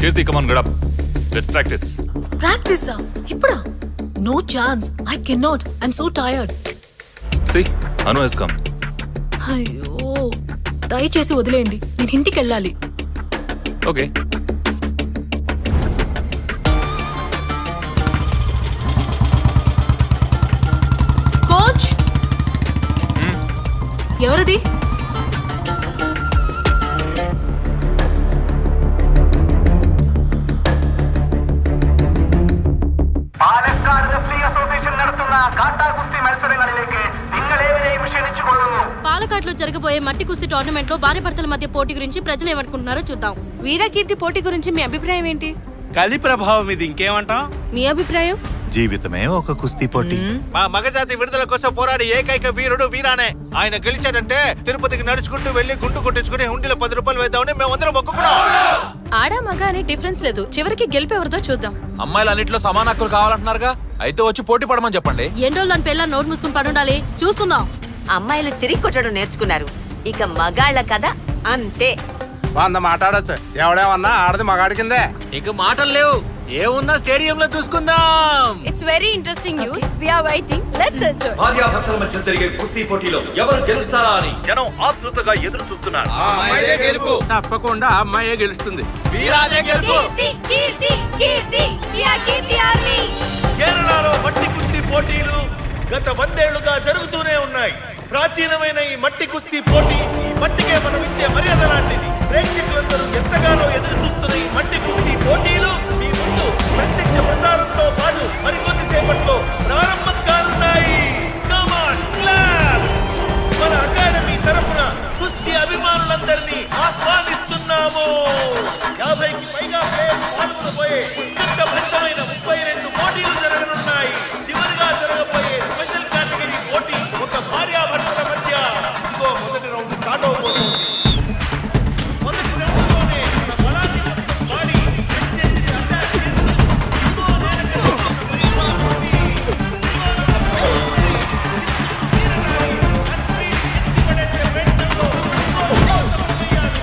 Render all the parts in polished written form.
Kirti, come on, get up. Let's practice. Practice? Ippuda? No chance. I cannot. I'm so tired. See, Anu has come. అయ్యో దయచేసి వదిలేయండి, నేను ఇంటికి వెళ్ళాలి. Okay. Coach ఎవరది? పాలకాట్లో జరగబోయే మట్టి కుస్తీ టోర్నమెంట్ లో భార్య భర్తల మధ్య పోటీ గురించి ప్రజలు ఏమనుకుంటున్నారో చూద్దాం. వీరకీర్తి పోటీ గురించి మీ అభిప్రాయం ఏంటి? కలి ప్రభావం ఇది, ఇంకేమంటాం? మీ అభిప్రాయం? జీవితమే ఒక కుస్తీ పోటీ. మా మగజాతి విడుదల కోసం పోరాడి ఏకైక వీరుడు వీరానే. ఆయన గెలిచాడంటే తిరుపతికి నడుచుకుంటూ వెళ్లి గుండు కొట్టించుకుని హుండీలో 10 రూపాయలు వేద్దామని మేమందరం మొక్కుకున్నాం. ఆడా మగ అనే డిఫరెన్స్ లేదు, చివరికి గెలిపేవరదో చూద్దాం. అమ్మాయిలు అన్నింటిలో సమాన హక్కులు కావాలంటున్నారుగా, అయితే వచ్చి పోటీ పడమని చెప్పండి. ఎండోళ్ళు దాని పిల్ల నోట్ మూసుకుని పడుండాలి, చూసుకుందాం. అమ్మాయిలు తిరిగి కొట్టడం నేర్చుకున్నారు, ఇక మగాళ్ళ కథ అంతే. 100 మాట్లాడొచ్చు, ఎవడేమన్నా ఆడది మగాడి కిందే. ఇక మాటలు లేవు, ఏమున్నా స్టేడియం లో చూసుకుందాం. It's very interesting news, we are waiting, let's enjoy. భార్యాభర్తల మధ్య జరిగే కుస్తీ పోటీలో ఎవరు గెలుస్తారా అని జనం ఆతృతగా ఎదురు చూస్తున్నారు. తప్పకుండా అమ్మాయే గెలుస్తుంది. వీరాజే గెలుపు. కేరళలో మట్టి కుస్తీ పోటీలు గత 100 ఏళ్లుగా జరుగుతూనే ఉన్నాయి. ప్రాచీనమైన ఈ మట్టి కుస్తీ పోటీ ఈ మట్టికే మనం ఇచ్చే మర్యాద లాంటిది. ప్రేక్షకులందరూ ఎంతగానో ఎదురు చూస్తున్న ఈ మట్టి కుస్తీ పోటీలు మీ ముందు ప్రత్యక్ష ప్రసారంతో పాటు మరికొద్ది సేపట్లో ప్రారంభం కానున్నాయి. Come on, claps! మన అకాడమీ తరఫున కుస్తీ అభిమానులందరినీ ఆహ్వానిస్తున్నాము. 50కి పైగా ప్లేయర్స్ పాల్గొనబోయే ఉత్కంఠభరితమైన 32 పోటీలు జరగనున్నాయి. చివరిగా జరగబోయే స్పెషల్ కేటగిరీ పోటీ ఒక భార్యాభర్తల మధ్య. ఇదిగో మొదటి రౌండ్ స్టార్ట్ అవబోతోంది. మొదటి రౌండ్లోనే మన బలాన్ని వాడి ప్రత్యర్థిని అటాక్ చేస్తూ ఇదిగో నేలకెళ్తున్న పరిమాణాన్ని ఎత్తిపడేసే ప్రయత్నంలో సమయ్యారు.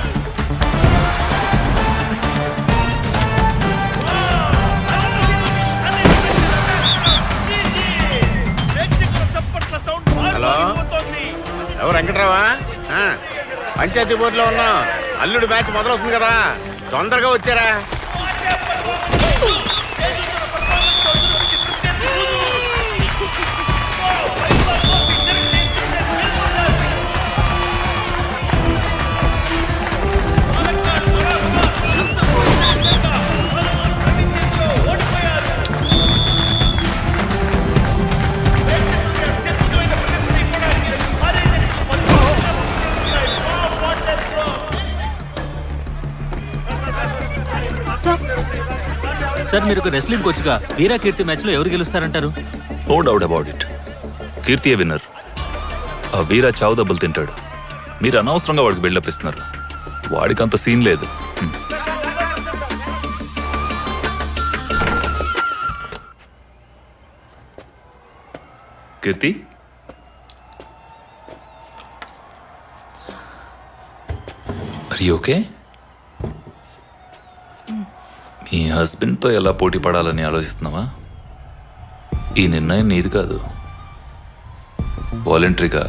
హలో, ఎవరు? వెంకట్రావా? పంచాయతీ బోర్డులో ఉన్నాం. అల్లుడు మ్యాచ్ మొదలవుతుంది కదా, తొందరగా వచ్చారా? సార్, మీరు ఒక రెస్లింగ్ కోచ్ గా వీరకీర్తి మ్యాచ్ లో ఎవరు గెలుస్తారంటారు? No doubt about it. Keerthi winner. ఆ వీర చావు దెబ్బలు తింటాడు. మీరు అనవసరంగా వాడికి బిల్డప్ ఇస్తున్నారు. వాడికి అంత సీన్ లేదు. కీర్తి, ఆర్ యు ఓకే? మీ హస్బెండ్తో ఎలా పోటీ పడాలని ఆలోచిస్తున్నావా? ఈ నిర్ణయం నీది కాదు. వాలంటరీగా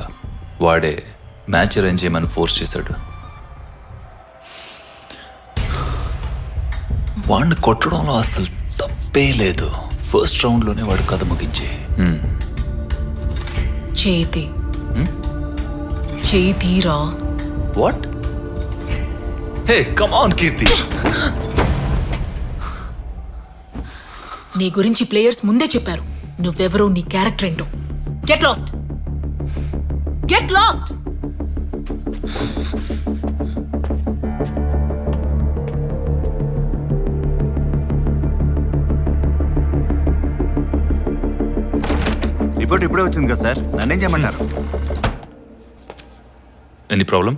వాడే మ్యాచ్ అరేంజ్ చేయమని ఫోర్స్ చేశాడు. వాడిని కొట్టడంలో అసలు తప్పే లేదు. ఫస్ట్ రౌండ్లోనే వాడు కథ ముగించి చేతి చేతిరా. What? Hey, come on Keerthi. నీ గురించి ప్లేయర్స్ ముందే చెప్పారు. నువ్వెవరో, నీ క్యారెక్టర్ ఏంటో. Get lost, get lost. Report ఇప్పుడే వచ్చింది కదా సార్, నన్నేం చేయమంటారు? Any problem?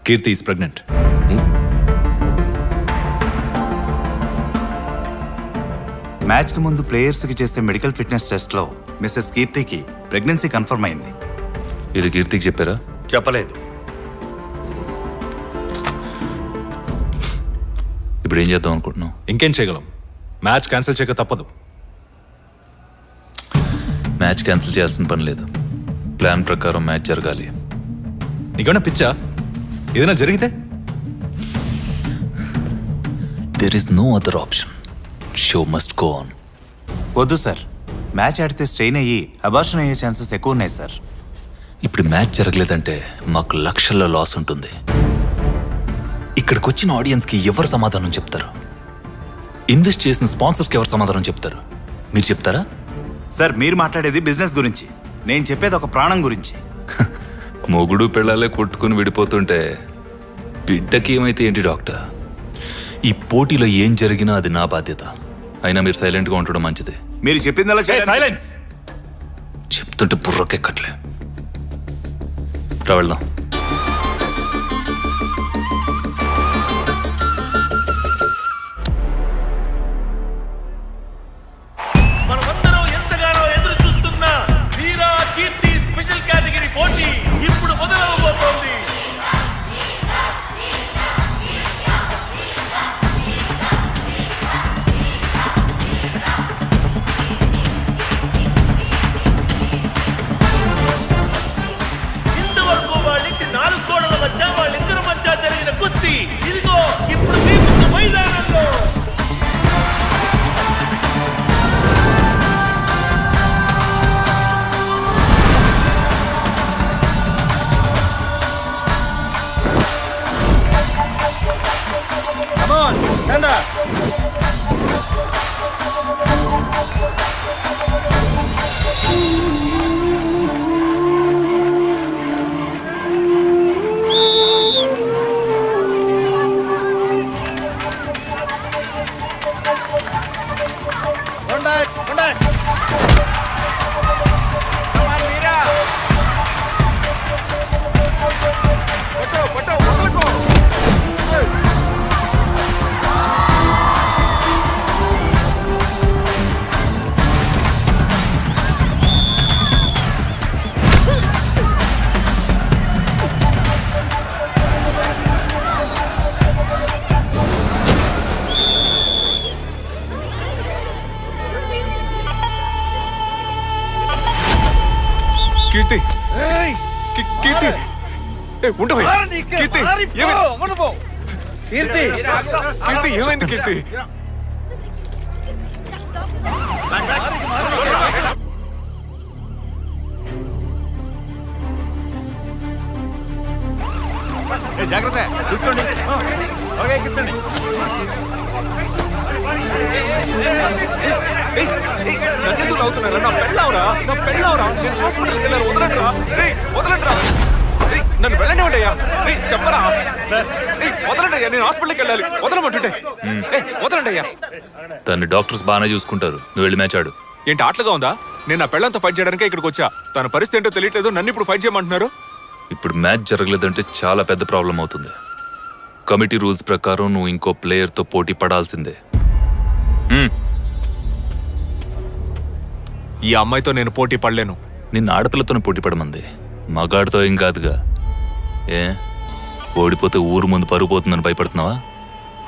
Keerthi is pregnant. మ్యాచ్కి ముందు ప్లేయర్స్కి చేసే మెడికల్ ఫిట్నెస్ టెస్ట్లో మిస్సెస్ కీర్తికి ప్రెగ్నెన్సీ కన్ఫర్మ్ అయింది. ఇది కీర్తికి చెప్పారా? చెప్పలేదు. ఇప్పుడు ఏం చేద్దాం అనుకుంటున్నావు? ఇంకేం చేయగలం? మ్యాచ్ క్యాన్సిల్ చేయక తప్పదు. మ్యాచ్ క్యాన్సిల్ చేయాల్సిన పని లేదు. ప్లాన్ ప్రకారం మ్యాచ్ జరగాలి. నీకేమైనా పిచ్చా? ఏదైనా జరిగితే? There is no other option. Show must go on. వద్దు సార్, మ్యాచ్ ఆడితే స్ట్రెయిన్ అయ్యి అబార్షన్ అయ్యే ఛాన్సెస్ ఎక్కువ ఉన్నాయి సార్. ఇప్పుడు మ్యాచ్ జరగలేదంటే మాకు లక్షల్లో లాస్ ఉంటుంది. ఇక్కడికి వచ్చిన ఆడియన్స్కి ఎవరు సమాధానం చెప్తారు? ఇన్వెస్ట్ చేసిన స్పాన్సర్స్కి ఎవరు సమాధానం చెప్తారు? మీరు చెప్తారా? సార్, మీరు మాట్లాడేది బిజినెస్ గురించి, నేను చెప్పేది ఒక ప్రాణం గురించి. మొగుడు పిల్లలే కొట్టుకుని విడిపోతుంటే బిడ్డకి ఏమైతే ఏంటి డాక్టర్? ఈ పోటీలో ఏం జరిగినా అది నా బాధ్యత. అయినా మీరు సైలెంట్గా ఉండడం మంచిది. మీరు చెప్పిందలా సైలెన్స్. చెప్తుంటే బుర్రకెక్కట్లే. రా వెళ్దాం. మనమందరం ఎంతగానో ఎదురు చూస్తున్న వీరా కీర్తి స్పెషల్ కేటగిరీ పోటీ ఇప్పుడు మొదలవబోతోంది. ఇంతవరకు వాళ్ళింటి 4 గోడల మధ్య వాళ్ళిద్దరి మధ్య జరిగిన కుస్తీ ఇదిగో ఇప్పుడు మీ ముందు మైదానంలో. కీర్తి, కీర్తి, ఉండవయ్యా. కీర్తి, కీర్తి ఏమైంది? కీర్తి, జాగ్రత్త, చూసుకోండి. ఓకే, ఎక్కించండి. నన్నెందుకు అవుతున్నారా? నా పెళ్ళావురా, నా పెళ్ళావురా. నేను హాస్పిటల్కి వెళ్ళాను. వదలండిరా, వదలండిరా. నన్ను వెళ్ళండివయ్యా. చెప్పరా సార్? వదలండి అయ్యా, నేను హాస్పిటల్కి వెళ్ళాలి. వదలమంటుంటే వదలండి అయ్యా. తను డాక్టర్స్ బాగానే చూసుకుంటారు. నువ్వు వెళ్ళి మ్యాచ్ ఆడు. ఏంటి ఆటలుగా ఉందా? నేను నా పెళ్ళంతో ఫైట్ చేయడానికే ఇక్కడికి వచ్చా. తన పరిస్థితి ఏంటో తెలియట్లేదు, నన్ను ఇప్పుడు ఫైట్ చేయమంటున్నారు. ఇప్పుడు మ్యాచ్ జరగలేదంటే చాలా పెద్ద ప్రాబ్లం అవుతుంది. కమిటీ రూల్స్ ప్రకారం నువ్వు ఇంకో ప్లేయర్తో పోటీ పడాల్సిందే. ఈ అమ్మాయితో నేను పోటీ పడలేను. నిన్న ఆడపిల్లతోనే పోటీ పడమంది, మగాడితో ఏం కాదుగా. ఏ ఓడిపోతే ఊరు ముందు పరుగు పోతుందని భయపడుతున్నావా?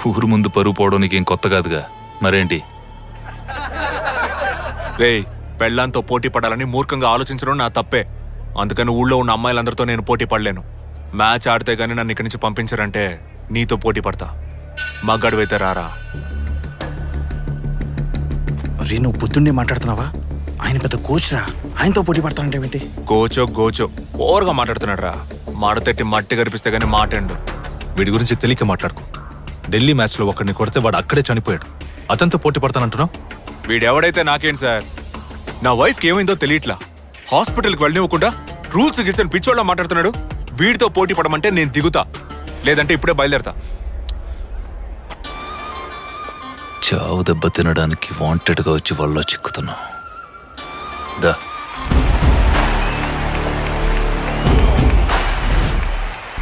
ఊరు ముందు పరుగు పోవడం నీకేం కొత్త కాదుగా. మరేంటి? రేయ్, పెళ్ళంతో పోటీ పడాలని మూర్ఖంగా ఆలోచించడం నా తప్పే. అందుకని ఊళ్ళో ఉన్న అమ్మాయిలందరితో నేను పోటీ పడలేను. మ్యాచ్ ఆడితే గానీ నన్ను ఇక్కడి నుంచి పంపించారంటే నీతో పోటీ పడతా. మగాడివైతే రారా. రే, నువ్వు పొద్దున్నే మాట్లాడుతున్నావా? ఆయన పెద్ద కోచ్ రా, ఆయనతో పోటీ పడతానంటే కోచో గోచో ఓవర్గా మాట్లాడుతున్నాడు రా. మాడతెట్టి మట్టి కనిపిస్తే గానీ మాటండు. వీడి గురించి తెలియక మాట్లాడుకో. ఢిల్లీ మ్యాచ్లో ఒకరిని కొడితే వాడు అక్కడే చనిపోయాడు. అతనితో పోటీ పడతానంటున్నావు? వీడెవడైతే నాకేం సార్? నా వైఫ్కి ఏమైందో తెలియట్లా. హాస్పిటల్కి వెళ్ళనివ్వకుండా రూల్స్ గిల్సని పిచ్చోళ్ళ మాట్లాడుతున్నాడు. వీడితో పోటీ పడమంటే నేను దిగుతా, లేదంటే ఇప్పుడే బయలుదేరతా. చావు దెబ్బ తినడానికి వాంటెడ్గా వచ్చి వల్ల చిక్కుతున్నావు. దా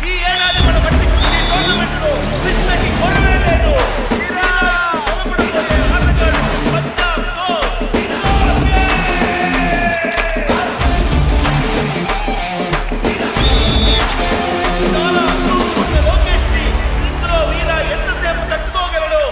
ఈ ఏడాది మన మట్టి కుస్తీ టోర్నమెంట్లో కృష్ణకి కొరవే లేదు. వీరా బలపడిపోయే ఆటగాడు పంజాబ్ కోచ్. చాలా అనుభవం ఉన్న లోకేష్ ని ఇందులో వీరా ఎంతసేపు తట్టుకోగలడు?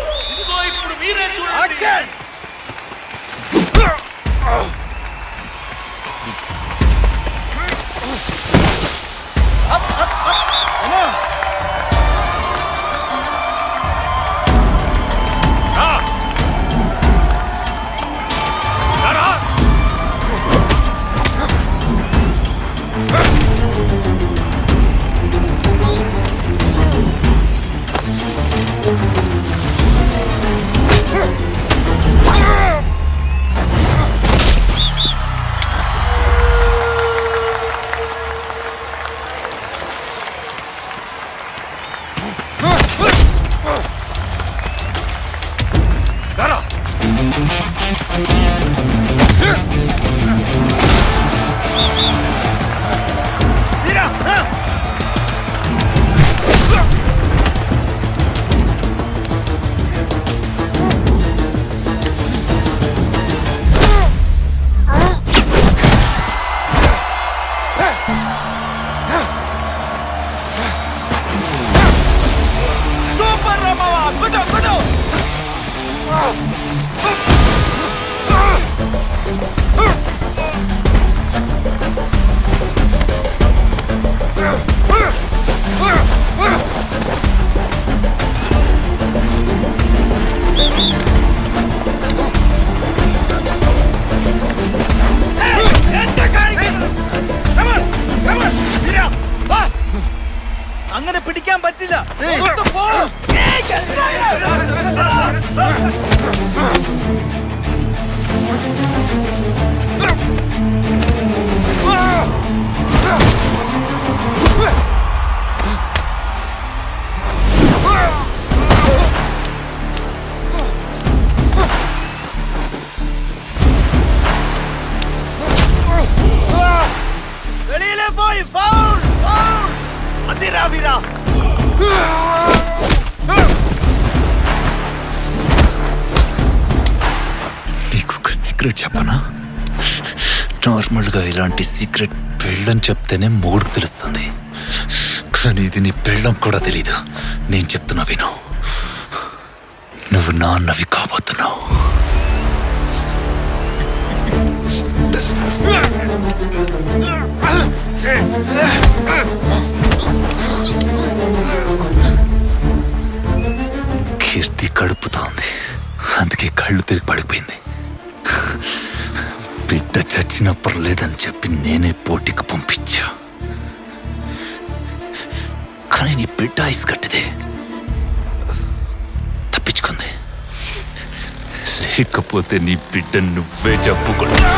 അങ്ങനെ പിടിക്കാൻ പറ്റില്ല. വെളിയിലെ പോയി ഫൗൾ ഫൗൾ. അതിരാ വീരാ. నీకు ఒక సీక్రెట్ చెప్పనా? నార్మల్గా ఇలాంటి సీక్రెట్ పెళ్ళని చెప్తేనే మూడు తెలుస్తుంది, కానీ ఇది నీ పెళ్ళం కూడా తెలీదు. నేను చెప్తున్నా విను, నువ్వు నాన్నవి కాబోతున్నావు. కీర్తి కడుపుతోంది, అందుకే కళ్ళు తిరిగి పడిపోయింది. బిడ్డ చచ్చినా పర్లేదని చెప్పి నేనే పోటీకి పంపించా, కానీ నీ బిడ్డ ఐస్ కట్టిదే, తప్పించుకుంది. లేకపోతే నీ బిడ్డ నువ్వే చెప్పుకుంటా.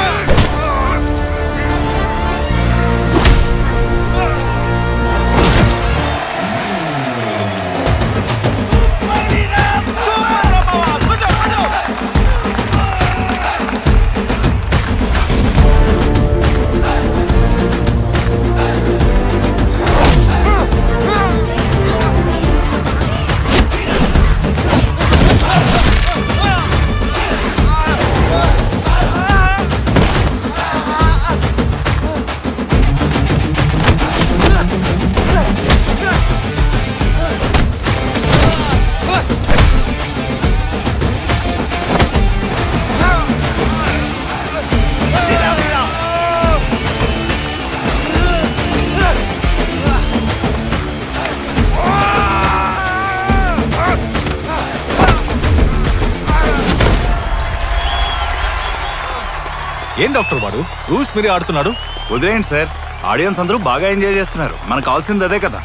ఏం డాక్టర్ వాడు రూల్స్ మీరే ఆడుతున్నాడు? వదిలేయండి సార్, ఆడియన్స్ అందరూ బాగా ఎంజాయ్ చేస్తున్నారు. మనకు కావాల్సింది అదే కదా.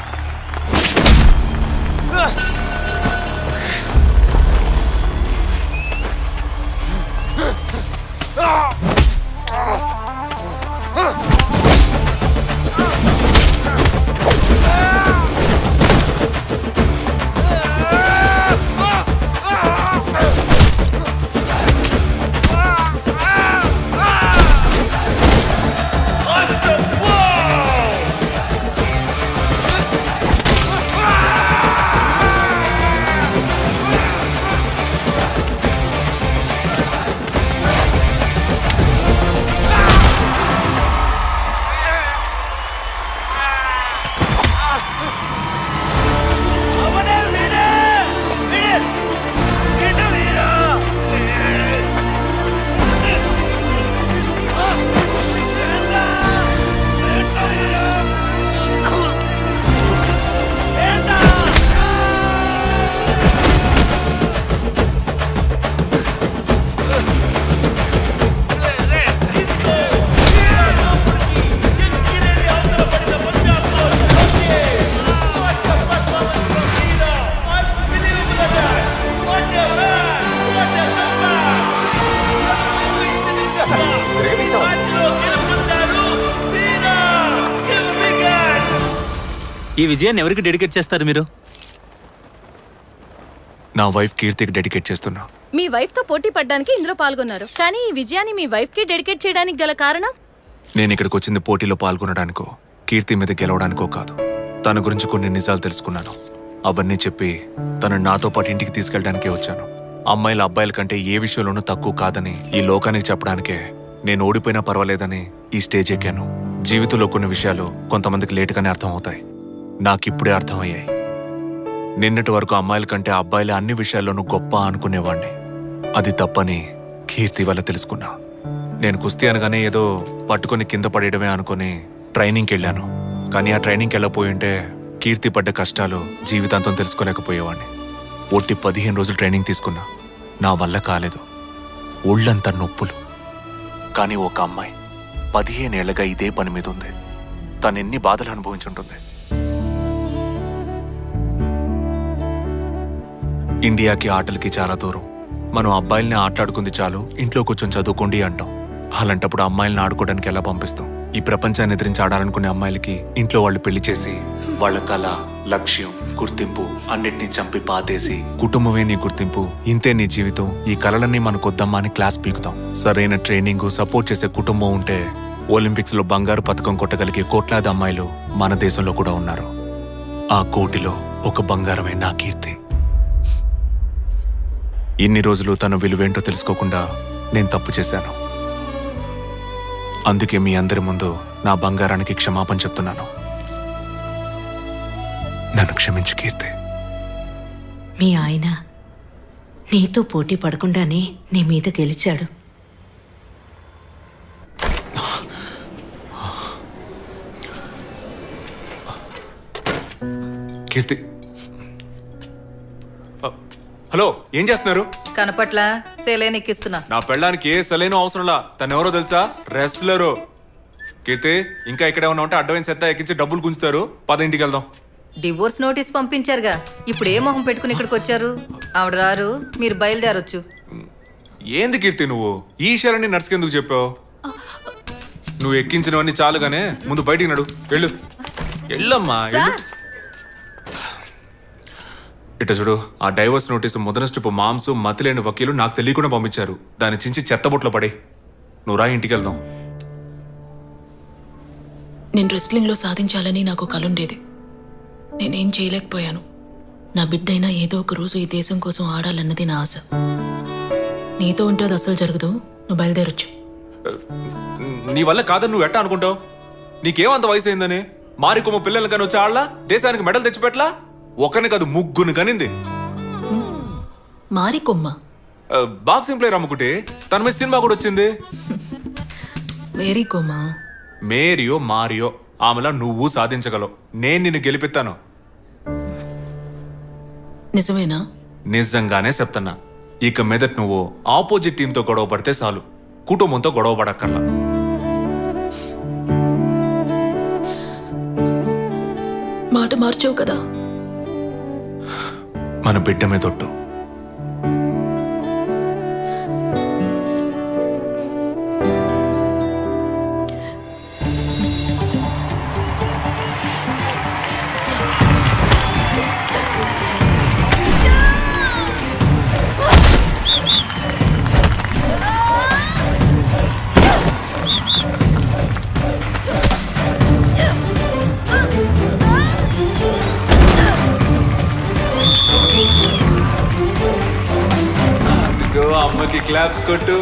ఈ విజయాన్ని ఎవరికి డెడికేట్ చేస్తారు మీరు? నా వైఫ్ కీర్తికి డెడికేట్ చేస్తున్నా. మీ వైఫ్ తో పోటీ పడ్డానికి ఇందులో పాల్గొన్నారు, కానీ ఈ విజయాన్ని మీ వైఫ్ కి డెడికేట్ చేయడానికి గల కారణం? నేను ఇక్కడికి వచ్చింది పోటీలో పాల్గొనడానికో కీర్తి మీద గెలవడానికో కాదు. తన గురించి కొన్ని నిజాలు తెలుసుకున్నాను. అవన్నీ చెప్పి తనని నాతో పాటు ఇంటికి తీసుకెళ్ళడానికే వచ్చాను. అమ్మాయిల అబ్బాయిల కంటే ఏ విషయంలోనూ తక్కువ కాదని ఈ లోకానికి చెప్పడానికే నేను ఓడిపోయినా పర్వాలేదని ఈ స్టేజ్ ఎక్కాను. జీవితంలో కొన్ని విషయాలు కొంతమందికి లేటుగానే అర్థం అవుతాయి. నాకిప్పుడే అర్థమయ్యాయి. నిన్నటి వరకు అమ్మాయిల కంటే అబ్బాయిలే అన్ని విషయాల్లోనూ గొప్ప అనుకునేవాణ్ణి. అది తప్పని కీర్తి వల్ల తెలుసుకున్నా. నేను కుస్తీ అనగానే ఏదో పట్టుకొని కింద పడేయడమే అనుకుని ట్రైనింగ్కి వెళ్ళాను. కానీ ఆ ట్రైనింగ్కి వెళ్ళపోయి ఉంటే కీర్తి పడ్డ కష్టాలు జీవితాంతం తెలుసుకోలేకపోయేవాడిని. ఒట్టి 15 రోజులు ట్రైనింగ్ తీసుకున్నా. నా వల్ల కాలేదు. ఒళ్ళంతా నొప్పులు. కానీ ఒక అమ్మాయి 15 ఏళ్లగా ఇదే పని మీద ఉంది. తను ఎన్ని బాధలు అనుభవించుంటుంది. ఇండియాకి ఆటలకి చాలా దూరం. మనం అబ్బాయిల్ని ఆటలాడుకుంది చాలు, ఇంట్లో కూర్చొని చదువుకోండి అంటాం. అలాంటప్పుడు అమ్మాయిల్ని ఆడుకోవడానికి ఎలా పంపిస్తాం? ఈ ప్రపంచాన్ని ఎదిరించి ఆడాలనుకునే అమ్మాయిలకి ఇంట్లో వాళ్ళు పెళ్లి చేసి వాళ్ళ కళ, లక్ష్యం, గుర్తింపు అన్నిటినీ చంపి పాతేసి కుటుంబమే నీ గుర్తింపు, ఇంతే నీ జీవితం, ఈ కళలన్నీ మనకొద్దమ్మా అని క్లాస్ పీకుతాం. సరైన ట్రైనింగ్, సపోర్ట్ చేసే కుటుంబం ఉంటే ఒలింపిక్స్ లో బంగారు పథకం కొట్టగలిగే కోట్లాది అమ్మాయిలు మన దేశంలో కూడా ఉన్నారు. ఆ కోటిలో ఒక బంగారమే నా కీర్తి. ఇన్ని రోజులు తన విలువేంటో తెలుసుకోకుండా నేను తప్పు చేశాను. అందుకే మీ అందరి ముందు నా బంగారానికి క్షమాపణ చెప్తున్నాను. నన్ను క్షమించు కీర్తి. మీ ఆయన నీతో పోటీ పడకుండానే నీ మీద గెలిచాడు. కీర్తి, హలో, ఏం చేస్తున్నారు? కనపట్ల సేలేనెక్కిస్తున్నా. నా పెళ్ళానికి ఏ సలైన అవసరంలా. తను ఎవరో తెలుసా? రెస్లరు. కీర్తి, ఇంకా ఇక్కడే ఉన్నా ఉంటే అడ్డమైన సెత్తా ఎక్కించి డబ్బులు గుంచుతారు. 10 ఇంటికి వెళ్దాం. డివోర్స్ నోటీస్ పంపించారుగా, ఇప్పుడు ఏ మొహం పెట్టుకుని ఇక్కడికి వచ్చారు? ఆవిడ రారు, మీరు బయలుదేరొచ్చు. ఏంది కీర్తి నువ్వు ఈ విషయాలన్నీ నర్సుకెందుకు చెప్పావు? నువ్వు ఎక్కించినవన్నీ చాలుగానే, ముందు బయటికి నడు. వెళ్ళు, వెళ్ళమ్మా. ఇట చూడు, ఆ డైవర్స్ నోటీసు మొదటి స్టెప్ మాంసు మతిలేని వకీలు నాకు తెలియకుండా పంపించారు. దాన్ని చించి చెత్తబొట్లో పడే. నువ్వు రా, ఇంటికి వెళ్దాం. నేను రెస్లింగ్లో సాధించాలని నాకు కలుండేది. నేనేం చేయలేకపోయాను. నా బిడ్డైనా ఏదో ఒక రోజు ఈ దేశం కోసం ఆడాలన్నది నా ఆశ. నీతో ఉంటే అది అసలు జరగదు. నువ్వు బయలుదేరొచ్చు. నీ వల్ల కాదని నువ్వు ఎట్టా అనుకుంటావు? నీకేమంత వయసు అయిందని మారికొమ్మ పిల్లలు కానీ వచ్చి ఆడలా? దేశానికి మెడల్ తెచ్చిపెట్టలా? ఒకరిని కాదు, ముగ్గురు కనింది. మారికొమ్మ బాక్సింగ్ ప్లేయర్ అమ్ముకుంటే తన మీద సినిమా కూడా వచ్చింది. మేరీ కొమ్మ. మేరియో మారియో ఆమెలా నువ్వు సాధించగలవు. నేను నిన్ను గెలిపిస్తాను. నిజమేనా? నిజంగానే చెప్తున్నా. ఇక మీదట నువ్వు ఆపోజిట్ టీంతో గొడవ పడితే చాలు, కుటుంబంతో గొడవ పడక్కర్లా. మాట మార్చావు కదా. మన బిడ్డ మీద ఒట్టు. అమ్మకి క్లాప్స్ కొట్టు.